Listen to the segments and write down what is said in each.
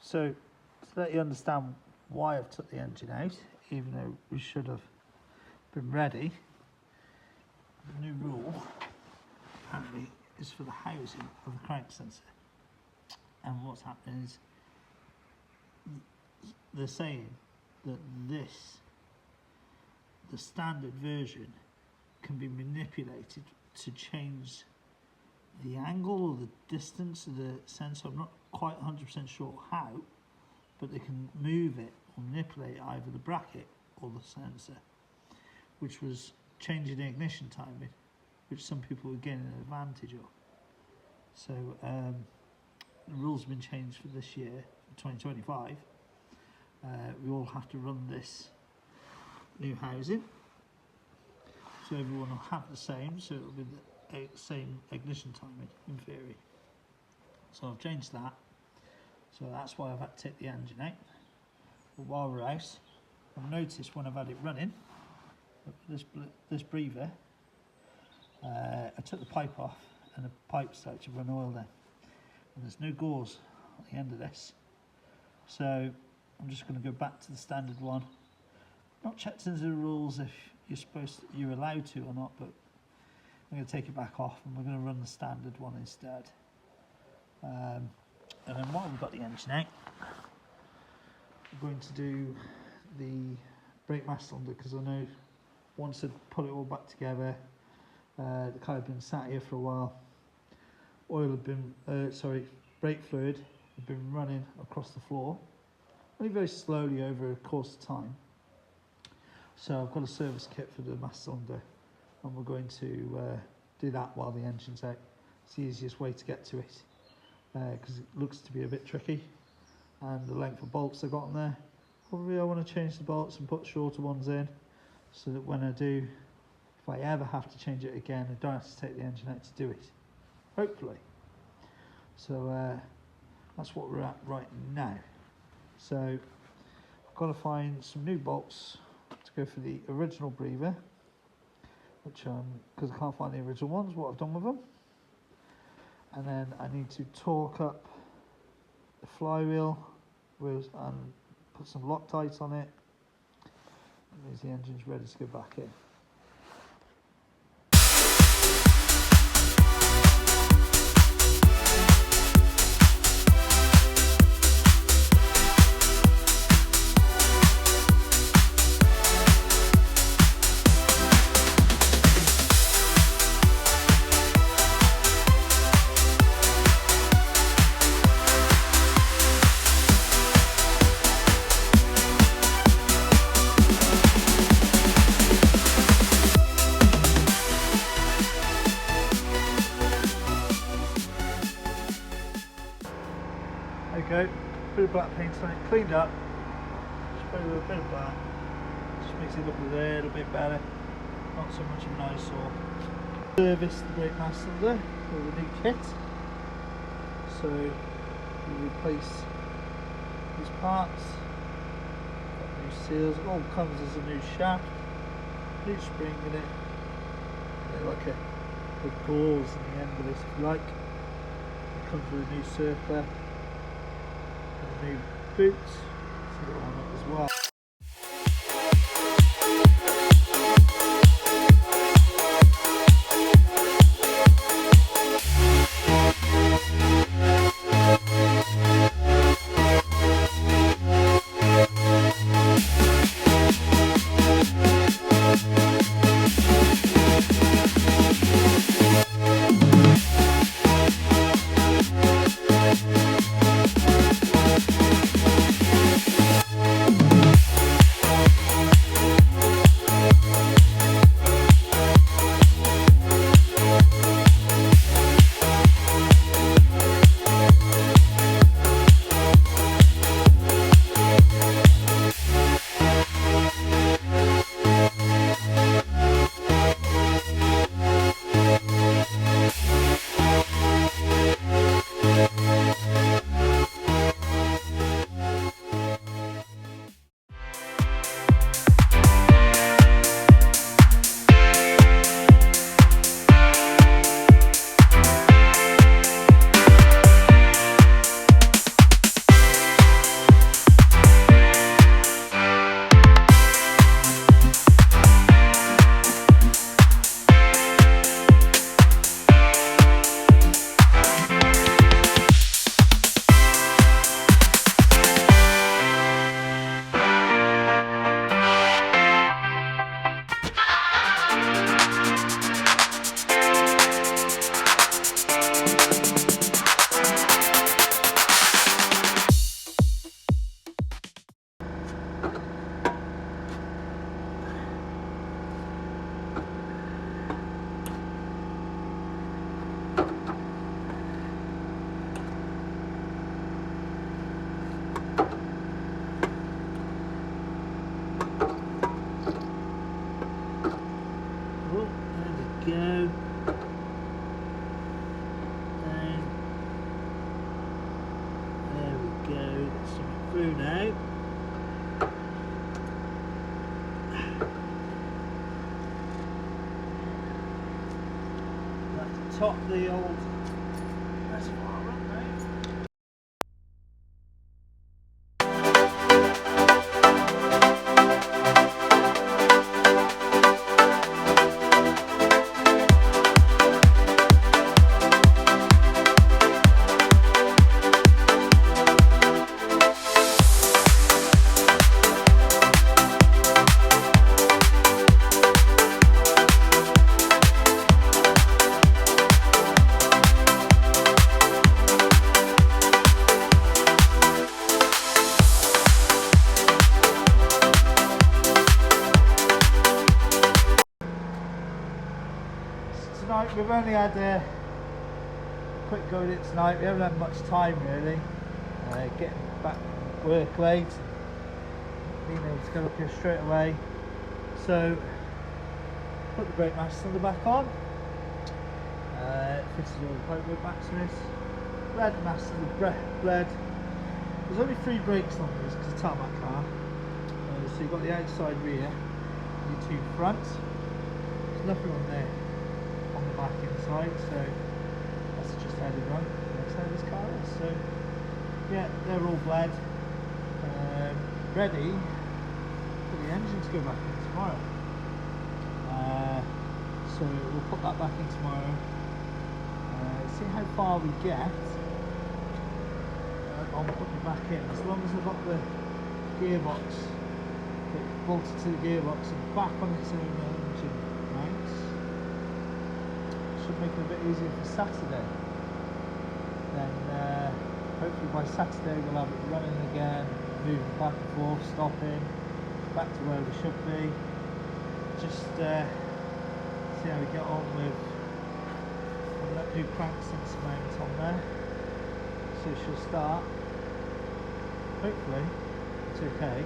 So to let you understand why I've took the engine out, even though we should have been ready, the new rule apparently is for the housing of the crank sensor. And what's happening is they're saying that the standard version can be manipulated to change the angle or the distance of the sensor. I'm not quite 100% sure how, but they can move it or manipulate either the bracket or the sensor, which was changing the ignition timing, which some people were getting an advantage of. So the rules have been changed for this year, for 2025. We all have to run this new housing, so everyone will have the same, so it'll be the same ignition timing in theory. So I've changed that, so that's why I've had to take the engine out. But while we're out, I've noticed when I've had it running, this breather, I took the pipe off and the pipe started to run oil then, and there's no gauze at the end of this, so I'm just going to go back to the standard one. Not checked into the rules if you're allowed to or not, but I'm going to take it back off and we're going to run the standard one instead. And then while we've got the engine out, we're going to do the brake mass cylinder, because I know once I put it all back together, the car had been sat here for a while. Oil had been, brake fluid had been running across the floor, only very slowly over a course of time. So I've got a service kit for the mass cylinder, and we're going to do that while the engine's out. It's the easiest way to get to it, because it looks to be a bit tricky, and the length of bolts I've got on there. Probably I want to change the bolts and put shorter ones in, so that when I do, if I ever have to change it again, I don't have to take the engine out to do it, hopefully. So that's what we're at right now. So I've got to find some new bolts to go for the original breather, which because I can't find the original ones, what I've done with them. And then I need to torque up the flywheel and put some Loctite on it. That means the engine's ready to go back in. There you go, bit of black paint on it, cleaned up, sprayed with a bit of black, just makes it look a little bit better, not so much of an eyesore. Service the brake mass cylinder with a new kit, so we replace these parts, got new seals, it all comes as a new shaft, new spring in it, and then like a gauze in the end of this if you like. It comes with a new circler. New boots, so they're on it as well. go. Down. There we go. That's something through now. That's top the old reservoir up now. Tonight we've only had a quick go at it tonight. We haven't had much time really. Getting back from work late, being able to go up here straight away. So put the brake master cylinder back on. Fitted all the pipe work back to this. Bled master bled. There's only 3 brakes on this because it's a tarmac car. So you've got the outside rear, your 2 fronts. There's nothing on there. On the back inside, so that's just how they run. That's how this car is. So yeah, they're all bled, ready for the engine to go back in tomorrow. So we'll put that back in tomorrow. See how far we get. I'll put it back in as long as I've got the gearbox bolted to the gearbox and back on its own engine mounts. Should make it a bit easier for Saturday. Then hopefully by Saturday we'll have it running again, moving back and forth, stopping, back to where we should be. Just see how we get on with that new crank sensor mount on there. So she'll start. Hopefully it's okay.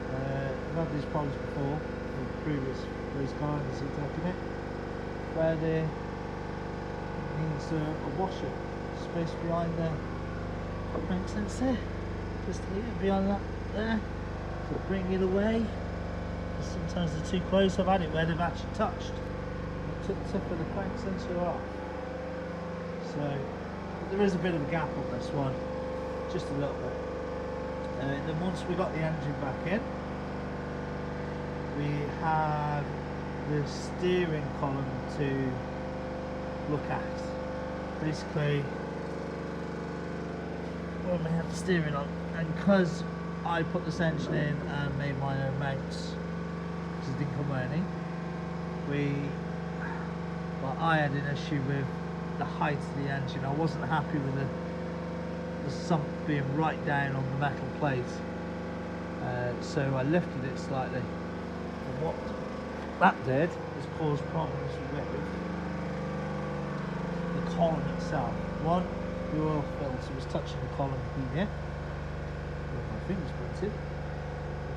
I've had these problems before with the previous race car and the Z-Tech in it, where there needs a washer space behind the crank sensor, just a little behind that there, to bring it away. Sometimes they're too close. I've had it where they've actually touched and took the tip of the crank sensor off. So there is a bit of a gap on this one, just a little bit. Then once we got the engine back in, we have the steering column to look at. Basically, when we have the steering on, and because I put this engine in and made my own mounts, because it didn't come with any, I had an issue with the height of the engine. I wasn't happy with the sump being right down on the metal plate, so I lifted it slightly, and what that did is cause problems with the column itself. One, the oil filter was touching the column here where my fingers pointed,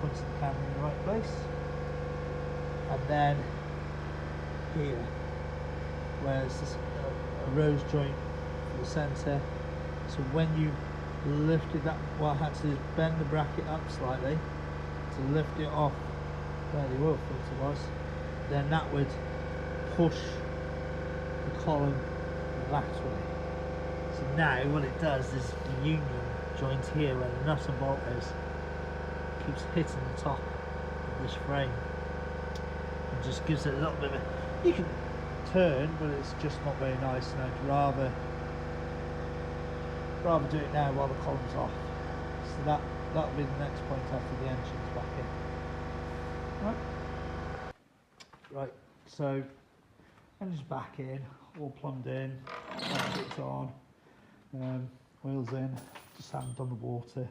pointed the camera in the right place, and then here where it's this, a rose joint for the centre. So when you lifted that, what I had to do is bend the bracket up slightly to lift it off where the oil filter was, then that would push the column laterally. So now what it does is the union joint here where the nut and bolt is keeps hitting the top of this frame and just gives it a little bit of a, you can turn, but it's just not very nice, and I'd rather do it now while the column's off. So that'll be the next point after the engine's back in. Right, so engine's back in, all plumbed in, it's on, wheels in, just haven't done the water.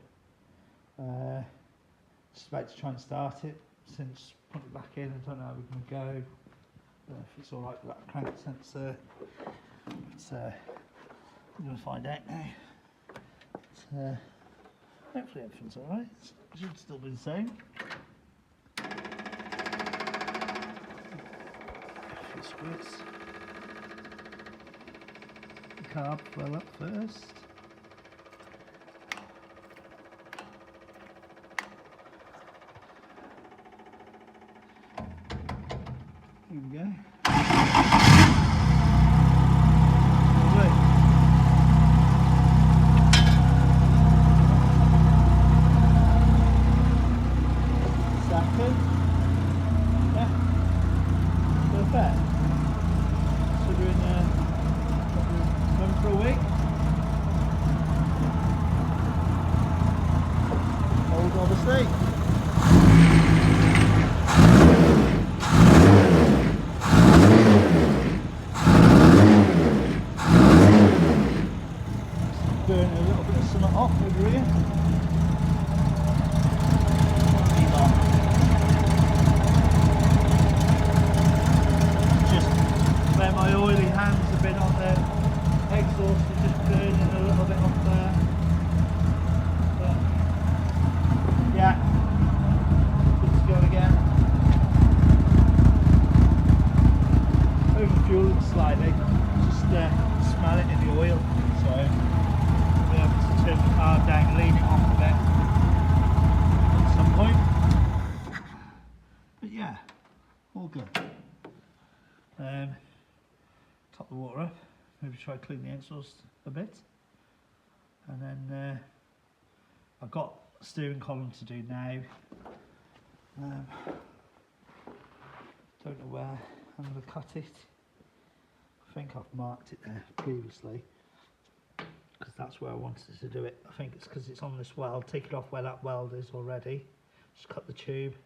Just about to try and start it. Since put it back in, I don't know how we're going to go. If it's alright with that crank sensor, but I'm going to find out now. But, hopefully everything's alright. It should still be the same. the squirts. The carb fell up first. Here we go. Second. Yeah. Perfect. So we're in run for a week. Hold obviously. Burn a little bit of something off over here. Just where my oily hands have been on the exhaust, are just burning a little bit off there. But yeah, good to go again. Overfueling slightly, just smell it in the oil. So we have to turn the car down, lean it off a bit at some point. But yeah, all good. Top the water up, maybe try to clean the exhaust a bit. And then I've got a steering column to do now. Don't know where I'm going to cut it. I think I've marked it there previously, because that's where I wanted to do it. I think it's because it's on this weld. Take it off where that weld is already. Just cut the tube,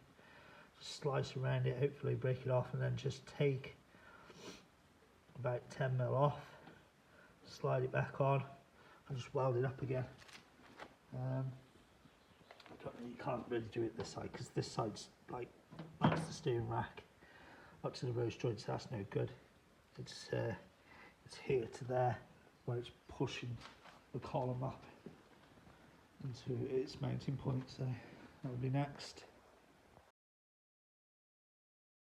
slice around it, hopefully break it off, and then just take about 10mm off, slide it back on, and just weld it up again. You can't really do it this side, because this side's like that's the steering rack up to the rose joint, so that's no good. It's here to there where it's pushing the column up into its mounting point, so that'll be next.